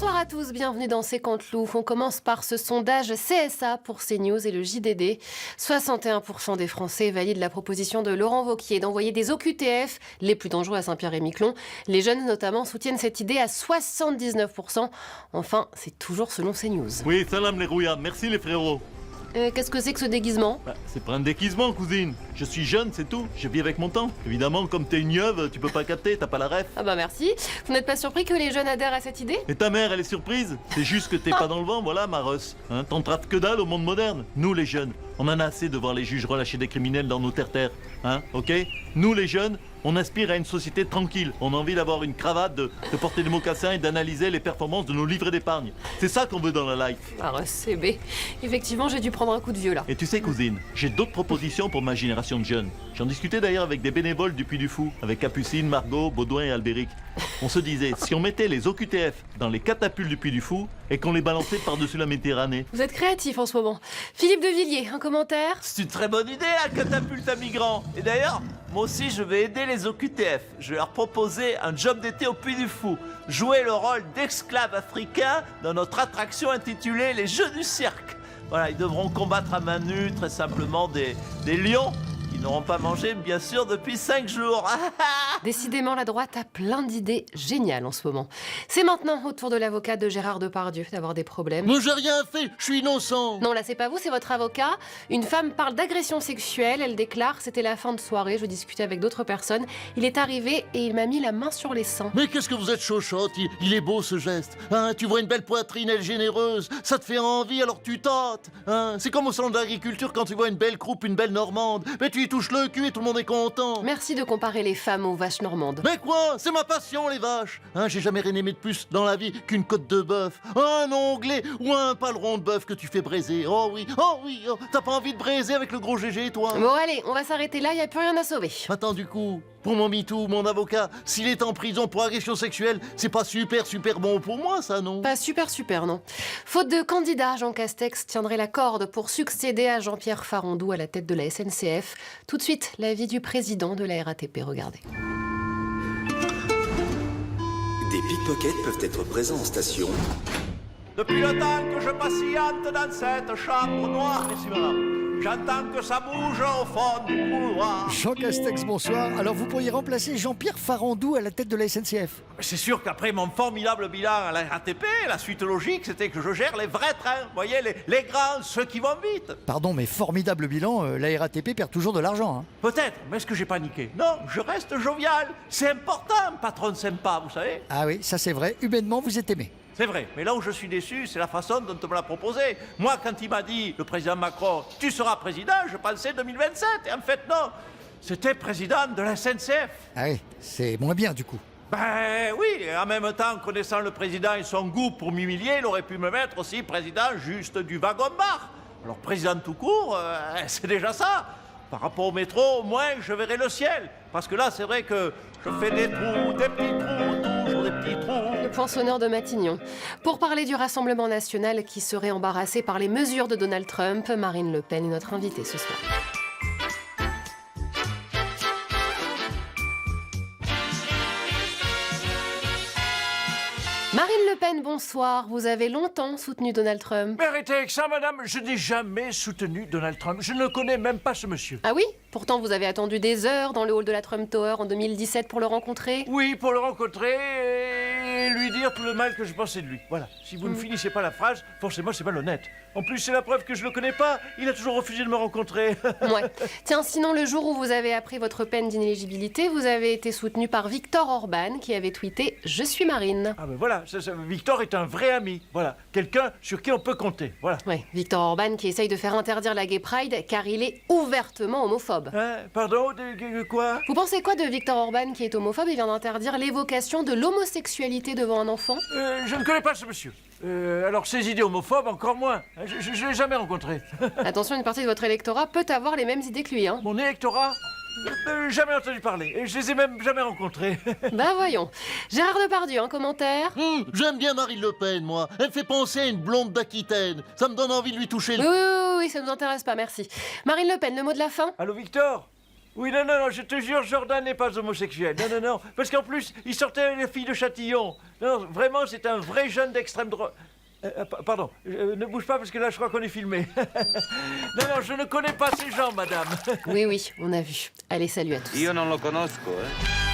Bonsoir à tous, bienvenue dans C'est Canteloup. On commence par ce sondage CSA pour CNews et le JDD. 61% des Français valident la proposition de Laurent Wauquiez d'envoyer des OQTF, les plus dangereux à Saint-Pierre-et-Miquelon. Les jeunes notamment soutiennent cette idée à 79%. Enfin, c'est toujours selon CNews. Oui, salam les rouillards, merci les frérots. Qu'est-ce que c'est que ce déguisement ? C'est pas un déguisement, cousine. Je suis jeune, c'est tout. Je vis avec mon temps. Évidemment, comme t'es une yeuve, tu peux pas capter, t'as pas la ref. Ah bah merci. Vous n'êtes pas surpris que les jeunes adhèrent à cette idée ? Et ta mère, elle est surprise. C'est juste que t'es pas dans le vent, voilà, ma Russ. Hein, t'en trates que dalle au monde moderne. Nous, les jeunes, on en a assez de voir les juges relâcher des criminels dans nos terres-terres. Hein, ok ? Nous, les jeunes, on aspire à une société tranquille. On a envie d'avoir une cravate, de porter des mocassins et d'analyser les performances de nos livrets d'épargne. C'est ça qu'on veut dans la life. Ah, c'est B. Effectivement, j'ai dû prendre un coup de vieux là. Et tu sais, cousine, j'ai d'autres propositions pour ma génération de jeunes. J'en discutais d'ailleurs avec des bénévoles du Puy du Fou, avec Capucine, Margot, Baudouin et Albéric. On se disait, si on mettait les OQTF dans les catapultes du Puy du Fou et qu'on les balançait par-dessus la Méditerranée. Vous êtes créatif en ce moment. Philippe de Villiers, un commentaire ? C'est une très bonne idée, la catapulte à migrants. Et d'ailleurs, moi aussi, je vais aider les OQTF. Je vais leur proposer un job d'été au Puy du Fou. Jouer le rôle d'esclaves africains dans notre attraction intitulée Les Jeux du Cirque. Voilà, ils devront combattre à main nue, très simplement, des lions. Ils n'auront pas mangé, bien sûr, depuis 5 jours. Décidément, la droite a plein d'idées géniales en ce moment. C'est maintenant au tour de l'avocat de Gérard Depardieu d'avoir des problèmes. Mais j'ai rien fait, je suis innocent. Non, là, c'est pas vous, c'est votre avocat. Une femme parle d'agression sexuelle. Elle déclare, c'était la fin de soirée, je discutais avec d'autres personnes. Il est arrivé et il m'a mis la main sur les seins. Mais qu'est-ce que vous êtes chochotte, il est beau ce geste. Hein, tu vois une belle poitrine, elle est généreuse, ça te fait envie, alors tu tâtes. Hein, c'est comme au salon d'agriculture quand tu vois une belle croupe, une belle normande. Mais tu y touches le cul et tout le monde est content. Merci de comparer les femmes aux vaches normandes. Mais quoi? C'est ma passion, les vaches. Hein, j'ai jamais rien aimé de plus dans la vie qu'une côte de bœuf, un onglet ou un paleron de bœuf que tu fais braiser. Oh oui, oh, t'as pas envie de braiser avec le gros GG, toi? Bon, allez, on va s'arrêter là, il n'y a plus rien à sauver. Attends, du coup, pour mon MeToo, mon avocat, s'il est en prison pour agression sexuelle, c'est pas super bon pour moi, ça, non? Pas super, non. Faute de candidat, Jean Castex tiendrait la corde pour succéder à Jean-Pierre Farandou à la tête de la SNCF. Tout de suite, l'avis du président de la RATP, regardez. Des pickpockets peuvent être présents en station. Depuis le temps que je patiente dans cette chambre noire, Merci, madame. j'entends que ça bouge au fond du couloir. Jean Castex, bonsoir. Alors vous pourriez remplacer Jean-Pierre Farandou à la tête de la SNCF. C'est sûr qu'après mon formidable bilan à la RATP, la suite logique, c'était que je gère les vrais trains. Vous voyez, les grands, ceux qui vont vite. Pardon, mais formidable bilan, la RATP perd toujours de l'argent. Hein. Peut-être, mais est-ce que j'ai paniqué? Non, je reste jovial. C'est important, patron sympa, vous savez. Ah oui, ça c'est vrai, humainement vous êtes aimé. C'est vrai, mais là où je suis déçu, c'est la façon dont on me l'a proposé. Moi, quand il m'a dit, le président Macron, tu seras président, je pensais 2027. Et en fait, non. C'était président de la SNCF. Ah oui, c'est moins bien du coup. Ben oui, et en même temps, connaissant le président et son goût pour m'humilier, il aurait pu me mettre aussi président juste du wagon-bar. Alors président tout court, c'est déjà ça. Par rapport au métro, au moins, je verrai le ciel. Parce que là, c'est vrai que je fais des trous, des petits trous, toujours des petits trous. Le poinçonneur de Matignon. Pour parler du Rassemblement national qui serait embarrassé par les mesures de Donald Trump, Marine Le Pen est notre invitée ce soir. Marine Le Pen, bonsoir. Vous avez longtemps soutenu Donald Trump. Mais arrêtez avec ça, madame, je n'ai jamais soutenu Donald Trump. Je ne connais même pas ce monsieur. Ah oui ? Pourtant, vous avez attendu des heures dans le hall de la Trump Tower en 2017 pour le rencontrer. Oui, pour le rencontrer et lui dire tout le mal que je pensais de lui. Voilà. Si vous ne finissez pas la phrase, forcément c'est malhonnête. En plus, c'est la preuve que je le connais pas. Il a toujours refusé de me rencontrer. Ouais. Tiens, sinon, le jour où vous avez appris votre peine d'inéligibilité, vous avez été soutenu par Viktor Orban qui avait tweeté « Je suis Marine ». Ah ben voilà, Victor est un vrai ami. Voilà, quelqu'un sur qui on peut compter. Voilà. Ouais, Viktor Orban qui essaye de faire interdire la Gay Pride car il est ouvertement homophobe. Hein, pardon, quoi? Vous pensez quoi de Viktor Orban qui est homophobe et vient d'interdire l'évocation de l'homosexualité devant un enfant? Je ne connais pas ce monsieur. Alors ses idées homophobes, encore moins. Je ne l'ai jamais rencontré. Attention, une partie de votre électorat peut avoir les mêmes idées que lui, hein. Mon électorat? Jamais entendu parler. Et je les ai même jamais rencontrés. Bah voyons. Gérard Depardieu, un commentaire? J'aime bien Marine Le Pen, moi. Elle fait penser à une blonde d'Aquitaine. Ça me donne envie de lui toucher le... Oui, ça ne nous intéresse pas, merci. Marine Le Pen, le mot de la fin? Allô, Victor? Oui, non, non, non, je te jure, Jordan n'est pas homosexuel. Non, non, non. Parce qu'en plus, il sortait avec les filles de Châtillon. Non, vraiment, c'est un vrai jeune d'extrême droite. Pardon, ne bouge pas parce que là, je crois qu'on est filmé. Non, non, je ne connais pas ces gens, madame. Oui, oui, on a vu. Allez, salut à tous. Io non lo conosco, eh.